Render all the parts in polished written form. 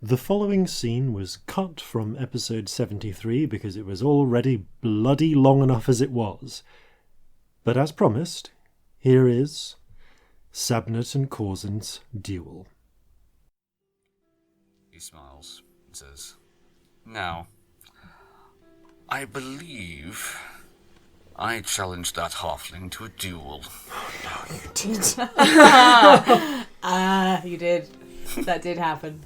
The following scene was cut from episode 73 because it was already bloody long enough as it was. But as promised, here is Tsabnet and Corzin's duel. He smiles and says, "Now, I believe I challenged that halfling to a duel." No, you did. You did. That did happen.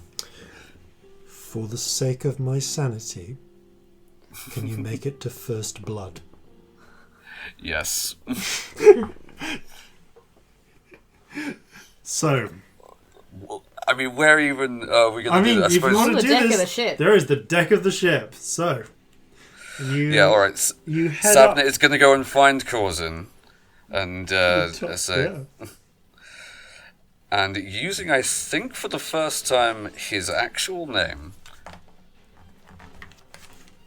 For the sake of my sanity, can you make it to first blood? Yes. So, Well, I mean, where even are we going to do that? if you want to the do deck this, of the ship. there is the deck of the ship. So, Yeah, alright. you head Tsabnet up. is going to go and find Corzin and say... Yeah. And using, I think, for the first time, his actual name.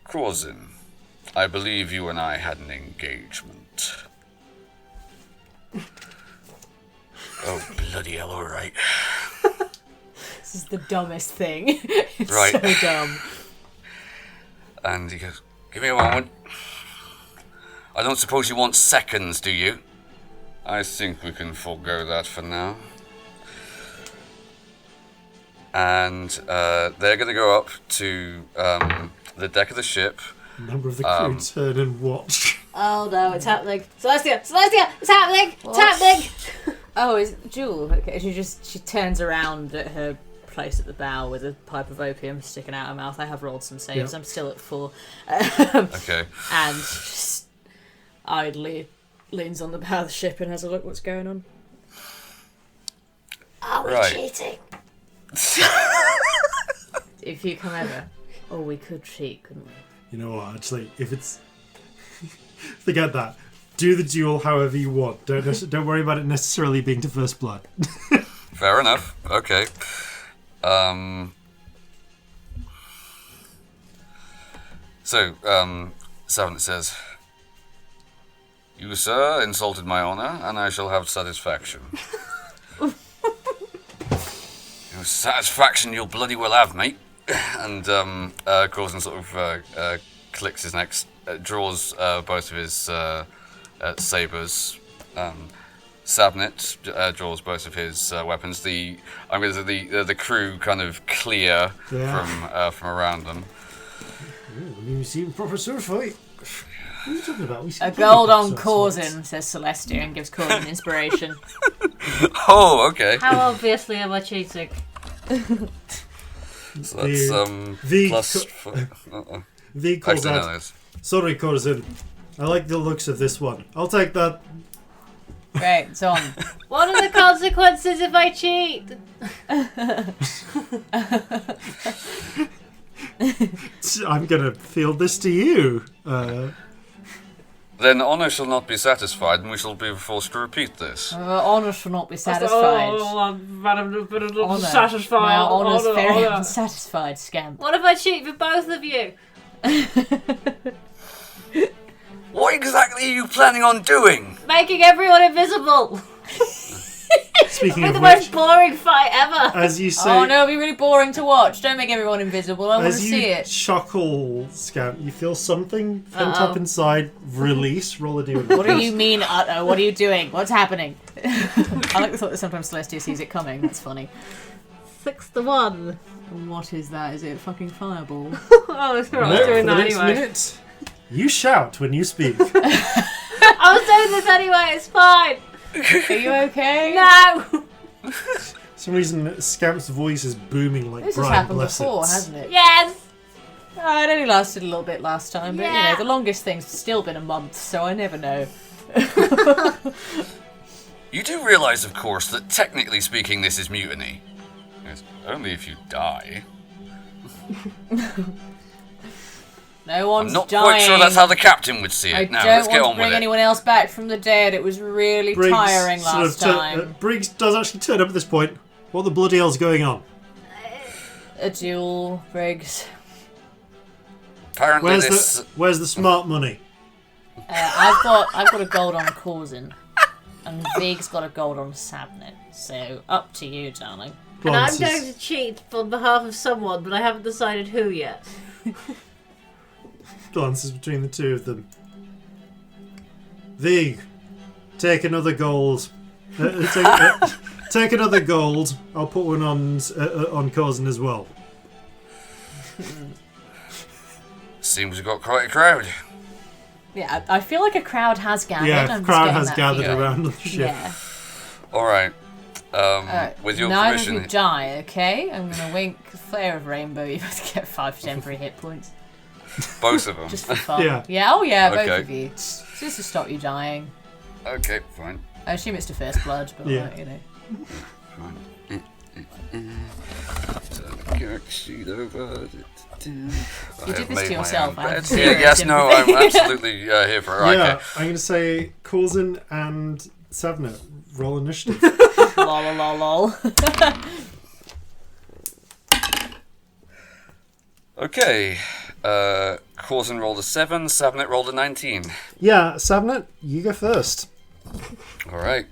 Corzin, I believe you and I had an engagement. Oh, bloody hell, alright. This is the dumbest thing. It's Right. so dumb. And he goes, "Give me a moment. I don't suppose you want seconds, do you?" "I think we can forego that for now." And they're going to go up to the deck of the ship. A number of the crew turn and watch. Oh no, it's happening. Celestia, it's happening! It's happening! Oh, it's Jewel. Okay, she turns around at her place at the bow with a pipe of opium sticking out her mouth. I have rolled some saves. Yep. I'm still at 4. Okay. And just idly leans on the bow of the ship and has a look what's going on. Are we Right. cheating? If you come over. Oh, we could cheat, couldn't we? You know what? Actually, if it's forget that. Do the duel however you want. Don't worry about it necessarily being to first blood. Fair enough. Okay. So, Tsabnet says, "You, sir, insulted my honor, and I shall have satisfaction." "Your satisfaction you'll bloody well have, mate." And Corzin sort of clicks his neck, draws both of his sabers. Tsabnet draws both of his weapons. The crew kind of clear from around them. We've seen proper sword fight. What are you talking about? A gold on Corzin, says Celestia, and gives Corzin inspiration. Oh, okay. How obviously am I cheating? So that's plus. V calls Actually, no, out, there's- "Sorry, Corzin. I like the looks of this one. I'll take that." Right, it's on. What are the consequences if I cheat? I'm gonna field this to you. Then honor shall not be satisfied, and we shall be forced to repeat this. Honour shall not be satisfied. I'm satisfied. My honour's very Honour. unsatisfied, scamp. What if I cheat for both of you? What exactly are you planning on doing? Making everyone invisible. Speaking It's of the which, most boring fight ever. as you say, Oh no, it'll be really boring to watch. Don't make everyone invisible. I want to as see you it. chuckle, Scamp, you feel something pent up inside. Release. Roll a d. What do you mean, uh-oh? What are you doing? What's happening? I like the thought that sometimes Celestia sees it coming. That's funny. 6-1. What is that? Is it a fucking fireball? Oh, that's right. I No, was doing for the that next anyway. minute, you shout when you speak. I was doing this anyway. It's fine. Are you okay? No. For some reason, Scamp's voice is booming like This has Brian happened Blessed's. before, hasn't it? Yes. Oh, it only lasted a little bit last time, but you Yeah. know, the longest thing's still been a month, so I never know. You do realise, of course, that technically speaking, this is mutiny. It's only if you die. No one's I'm not dying. quite sure that's how the captain would see it. I Now, don't let's get want on to bring with it. anyone else back from the dead. It was really Briggs tiring sort of last time. Briggs does actually turn up at this point. What the bloody hell's going on? A duel, Briggs. Apparently this... Where's the smart money? I've got a gold on Corzin, and Vig's got a gold on Tsabnet. So up to you, darling. And I'm glances, going to cheat on behalf of someone, but I haven't decided who yet. glances between the two of them. Vig, take another gold. Take another gold. I'll put one on Corzin as well. Seems we've got quite a crowd. Yeah, I feel like a crowd has gathered. Yeah, I'm the just crowd getting has that gathered feeling. around the ship. Yeah. All right. Alright, With your neither permission, of you die, okay? I'm gonna wink flare of rainbow. You both get 5 temporary hit points. both of them. Just for fun. Yeah. Oh yeah, both Okay. of you. Just to stop you dying. Okay, fine. I assume it's to first blood, but Yeah. like, you know. Turn the character sheet over. You did this to yourself. I have Yeah, zero yes, no, sympathy. I'm absolutely here for it. Right, Yeah, okay. I'm going to say Corzin and Tsabnet roll initiative. Lol, lol, lol. Okay. Corzin rolled a 7, Tsabnet rolled a 19. Yeah, Tsabnet, you go first. All right.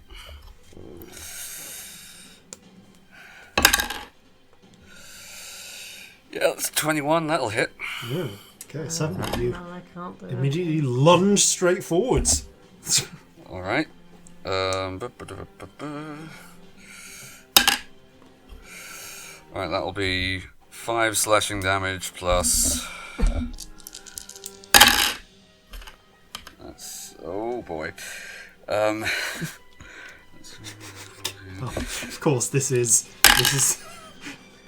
Yeah, that's 21. That'll hit. Yeah. Okay, Tsabnet, you No, I can't do it. immediately lunge straight forwards. All right. All right, that'll be 5 slashing damage plus. That's oh boy. Of course, this is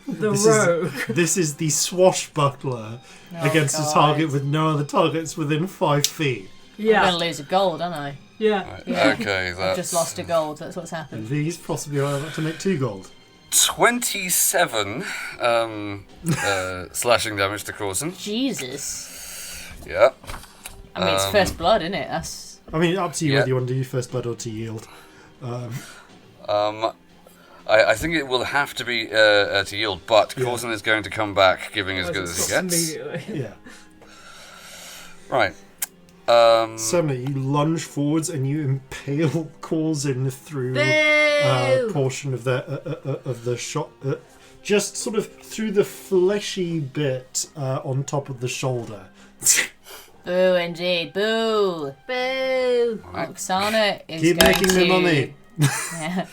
The this rogue. this is the swashbuckler Oh, against a God. target with no other targets within 5 feet. I'm Yeah. gonna lose a gold, aren't I? Yeah. Right, Yeah. okay, I've that's just lost a gold. That's what's happened. These possibly are about to make 2 gold. 27 slashing damage to Corzin. Jesus. Yeah. I mean, it's first blood, isn't it? That's I mean, up to you Yeah. whether you want to do first blood or to yield. I think it will have to be to yield, but Corzin is going to come back, giving as good as he gets. Immediately. Yeah. Right. Suddenly, you lunge forwards and you impale Corzin through Boo! portion of the shot, just sort of through the fleshy bit on top of the shoulder. boo indeed. Boo. Boo! Oksana is Keep going making to. me money. Yeah.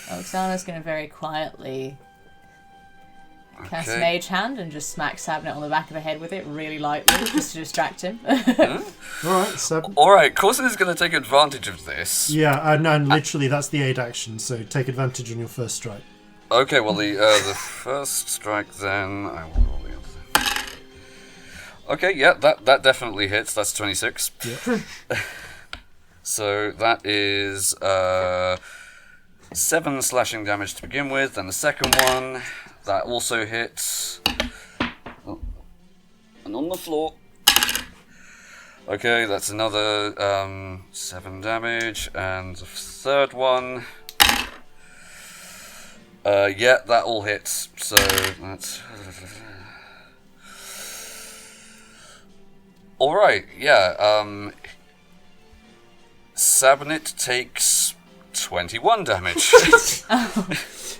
Oksana's going to very quietly cast Okay. Mage Hand and just smack Tsabnet on the back of the head with it really lightly, just to distract him. All right, Seb. All right, Corzin is going to take advantage of this. Yeah, no, and literally that's the aid action. So take advantage on your first strike. Okay, well the first strike then I will roll the other. Okay, yeah, that definitely hits. That's 26. Yeah. So that is 7 slashing damage to begin with. Then the second one that also hits. Oh. And on the floor. Okay, that's another 7 damage, and the third one. Yeah, that all hits. So that's. All right, yeah. Tsabnet takes 21 damage.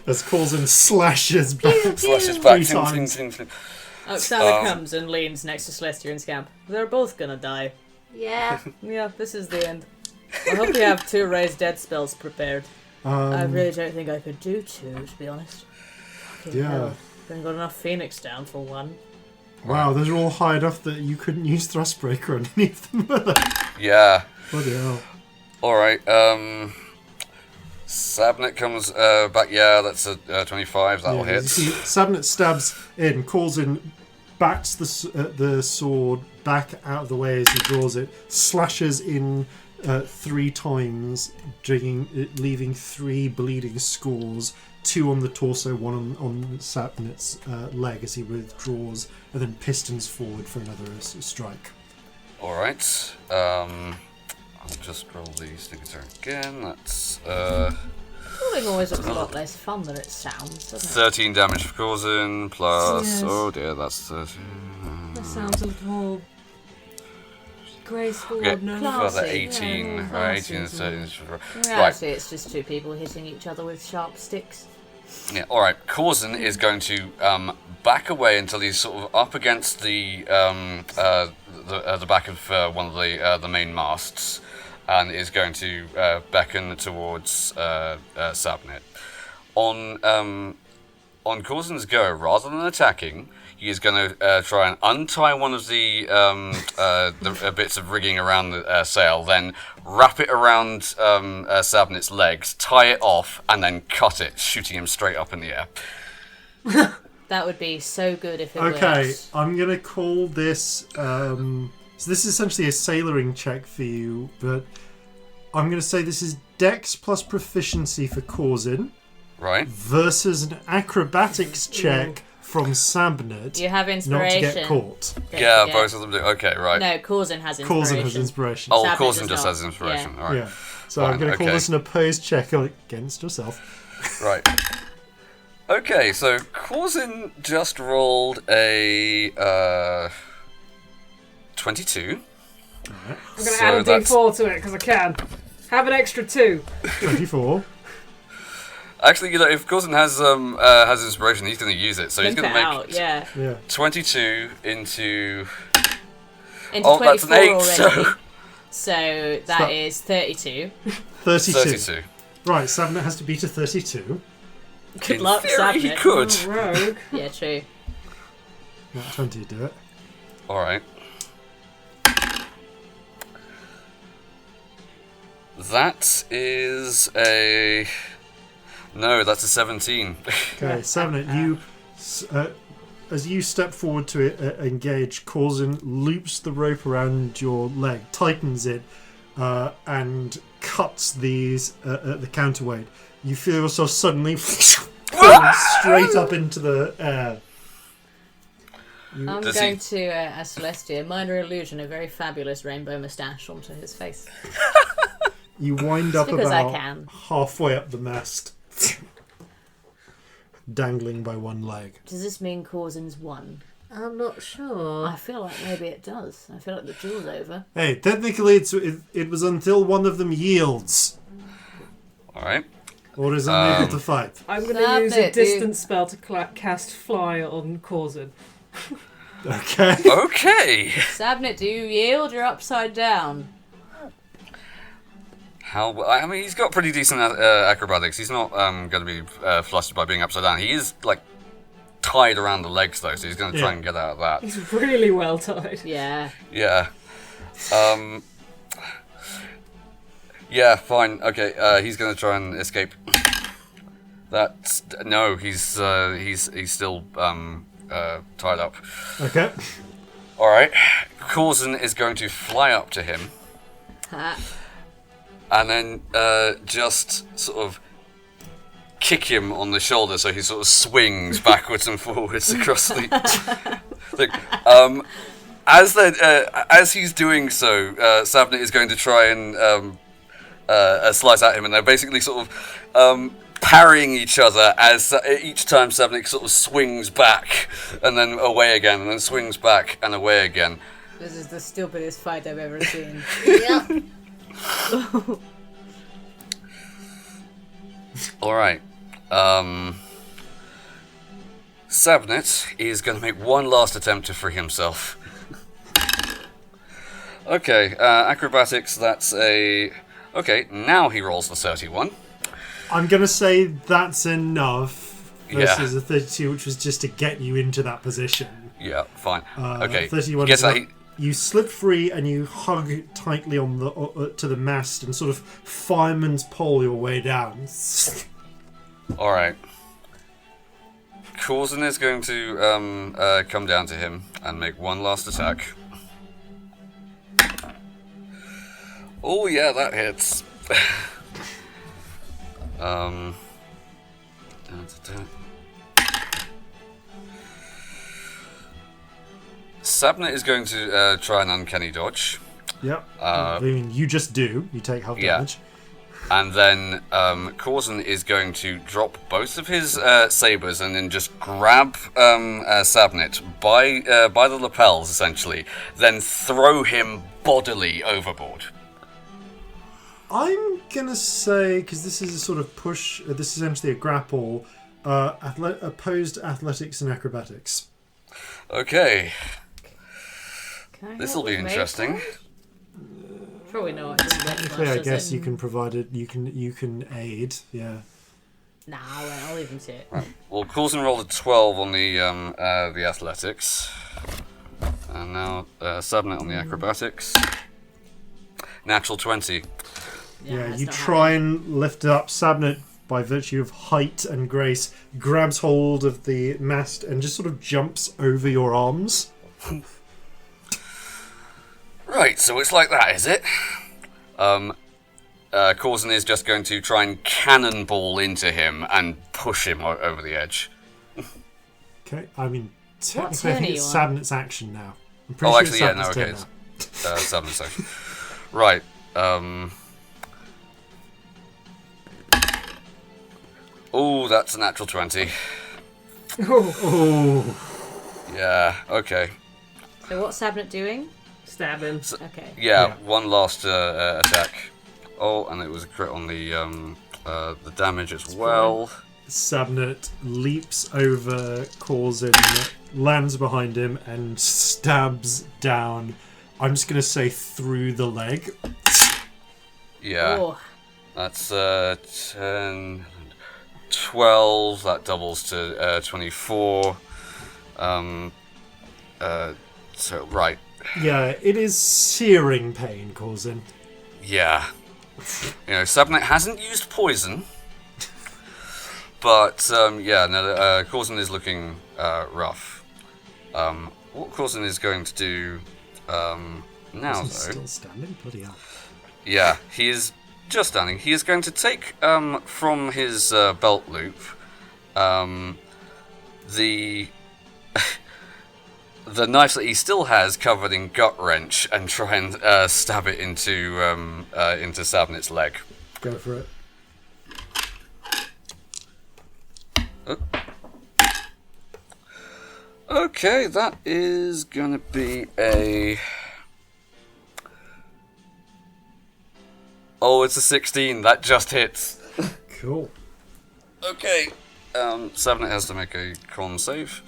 As Corzin slashes back. Slashes back. 3 Ting, ting, times. ting, ting. Oksana comes and leans next to Celestia and Scamp. They're both gonna die. Yeah. Yeah, this is the end. I hope you have 2 raised dead spells prepared. I really don't think I could do 2, to be honest. Fucking Yeah. hell. Haven't got enough Phoenix down for 1. Wow, those are all high enough that you couldn't use Thrustbreaker underneath them. Yeah. Bloody hell. All right. Tsabnet comes back. Yeah, that's a 25. That will Yeah, hit. you see, Tsabnet stabs in, Corzin backs the sword back out of the way as he draws it, slashes in 3 times, leaving 3 bleeding scores, 2 on the torso, 1 on Tsabnet's leg as he withdraws, and then pistons forward for another strike. All right. I'll just roll the sneakers again. That's Falling always looks a lot less fun than it sounds, doesn't it? 13 damage for Corzin plus. Yes. Oh dear, that's 13. That sounds a little more graceful. Okay, No, Classy. further 18. Yeah, right, classy, 18 and isn't it? 13. In reality, it's just 2 people hitting each other with sharp sticks. Yeah, alright. Corzin is going to back away until he's sort of up against the back of one of the main masts, and is going to beckon towards Tsabnet. On Corzin's go, rather than attacking, he is going to try and untie one of the bits of rigging around the sail, then wrap it around Tsabnet's legs, tie it off, and then cut it, shooting him straight up in the air. That would be so good if it Okay, worked. I'm going to call this... so this is essentially a sailoring check for you, but I'm going to say this is Dex plus proficiency for Corzin Right? versus an acrobatics check from Tsabnet You have not to inspiration. get caught. Don't Yeah, forget. both of them do. Okay, right. No, Corzin has inspiration. Corzin has inspiration. Oh, Tsabnet Corzin does just not. has inspiration. Yeah. All right. Yeah. So I'm Fine, going to call okay. this an opposed check against yourself. Right. Okay, so Corzin just rolled a 22. I'm going to So add a that's- d4 to it because I can. Have an extra 2. 24. Actually, if Corzin has inspiration, he's going to use it. So he's Pimp going it to out, make yeah. 22 into... Into Oh, 24 that's an 8, already. so... So that is 32. 32. 32. Right, Tsabnet has to beat a 32. Good In luck, theory, he Tsabnet. could. Rogue. Yeah, true. Not 20 to do it. Alright. That is a... No, that's a 17. Okay, Tsabnet, you... as you step forward to engage, Corzin loops the rope around your leg, tightens it, and cuts these at the counterweight. You feel yourself suddenly falling straight up into the air. I'm Does going he- to, as Celestia, minor illusion, a very fabulous rainbow moustache onto his face. You wind up because I about can. halfway up the mast, dangling by one leg. Does this mean Corzin's won? I'm not sure. I feel like maybe it does. I feel like the duel's over. Hey, technically it was until one of them yields Alright. or is unable to fight. I'm going Stop to use a it, dude. distance spell to cast Fly on Corzin. Okay. Okay! Tsabnet, do you yield? You're upside down. How? I mean, he's got pretty decent acrobatics. He's not going to be flustered by being upside down. He is, like, tied around the legs, though, so he's going to try Yeah. and get out of that. He's really well tied. Yeah. Yeah. Yeah, fine. Okay, he's going to try and escape. That's... No, he's still tied up. Okay. Alright. Corzin is going to fly up to him. Ha. And then just sort of kick him on the shoulder so he sort of swings backwards and forwards across the... as he's doing so, Tsabnet is going to try and slice at him, and they're basically sort of parrying each other as each time Tsabnet sort of swings back and then away again, and then swings back and away again. This is the stupidest fight I've ever seen. Yep. Alright. Tsabnet is going to make one last attempt to free himself. Okay, acrobatics, that's a... Okay, now he rolls the 31. I'm going to say that's enough Yeah. versus a 32, which was just to get you into that position. Yeah, fine. Okay, 31 guess is that not- You slip free and you hug tightly on the to the mast and sort of fireman's pole your way down. Alright. Corzin is going to come down to him and make one last attack. Oh yeah, that hits. Tsabnet is going to try an uncanny dodge. Yep. Uh, I mean, you just do. You take half yeah. damage. And then Corzin is going to drop both of his sabers and then just grab Tsabnet by the lapels, essentially, then throw him bodily overboard. I'm gonna say, because this is a sort of push, this is essentially a grapple, Opposed athletics and acrobatics. Okay, Can I this help will be with interesting. Mayfair? Probably not. It doesn't get Technically, much, I does guess it? you can provide it. You can aid. Yeah. Nah, I'll leave him to it. Right. Well, Corzin rolled a 12 on the athletics, and now Tsabnet on the acrobatics. Natural 20. Yeah, that's you not try and lift it up. Tsabnet, by virtue of height and grace, grabs hold of the mast and just sort of jumps over your arms. Right, so it's like that, is it? Corzin is just going to try and cannonball into him and push him over the edge. Okay, I mean, technically, I turn think are it's you on? Tsabnet's action now. I'm pretty Oh, sure actually, yeah, no, it's okay. Tsabnet's turn It's Tsabnet's action. Right, Oh, that's a natural 20. now. Oh, Yeah, okay. So what's Tsabnet doing? Stab him. Okay. Yeah, one last attack. Oh, and it was a crit on the damage as well. Tsabnet leaps over Corzin, lands behind him, and stabs down. I'm just going to say through the leg. Yeah, Oh, that's 10, 12. That doubles to 24. So right, Yeah, it is searing pain, Corzin. yeah. You know, Tsabnet hasn't used poison, but yeah, no, Corzin is looking rough. What Corzin is going to do now, though? He's still standing? Bloody hell. Yeah, he is just standing. He is going to take from his belt loop the the knife that he still has covered in gut wrench and try and stab it into Tsabnet's leg. Go for it. Okay, that is gonna be a. Oh, it's a 16. That just hits. Cool. Okay. Tsabnet has to make a con save.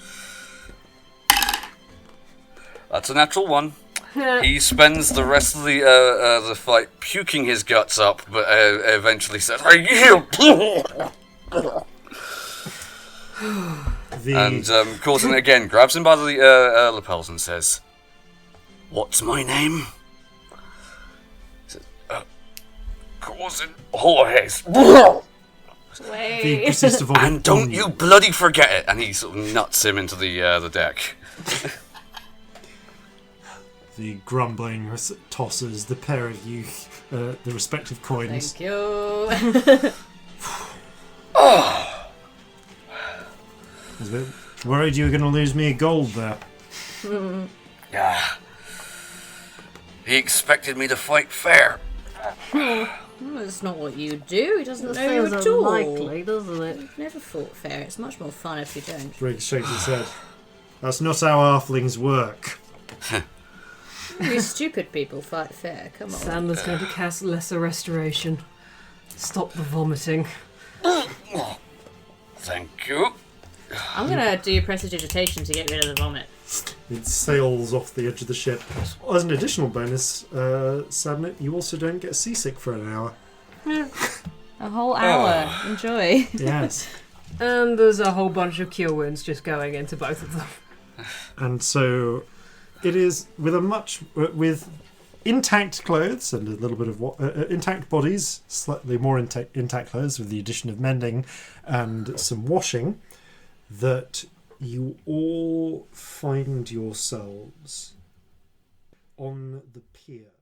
That's a natural 1. He spends the rest of the fight puking his guts up, but eventually says, "I yield." And Corzin again grabs him by the lapels and says, "What's my name?" He says, "Corzin Jorges." The wait. persist of all And don't you bloody forget it! And he sort of nuts him into the deck. The grumbling tosses the pair of you the respective coins. Thank you. I was a bit worried you were going to lose me a gold there. Yeah. He expected me to fight fair. That's not what you do. He doesn't know you Feels at all. unlikely, doesn't it? We've never fought fair. It's much more fun if you don't. Drake shakes his head. That's not how halflings work. You stupid people fight fair. Come on. Sandler's going to cast Lesser Restoration. Stop the vomiting. Thank you. I'm gonna do prestidigitation to get rid of the vomit. It sails off the edge of the ship. As an additional bonus, Tsabnet, you also don't get seasick for an hour. A whole hour. Enjoy. Yes. And there's a whole bunch of cure wounds just going into both of them. And so it is with intact clothes and a little bit of intact bodies, slightly more intact clothes with the addition of mending and some washing, that you all find yourselves on the pier.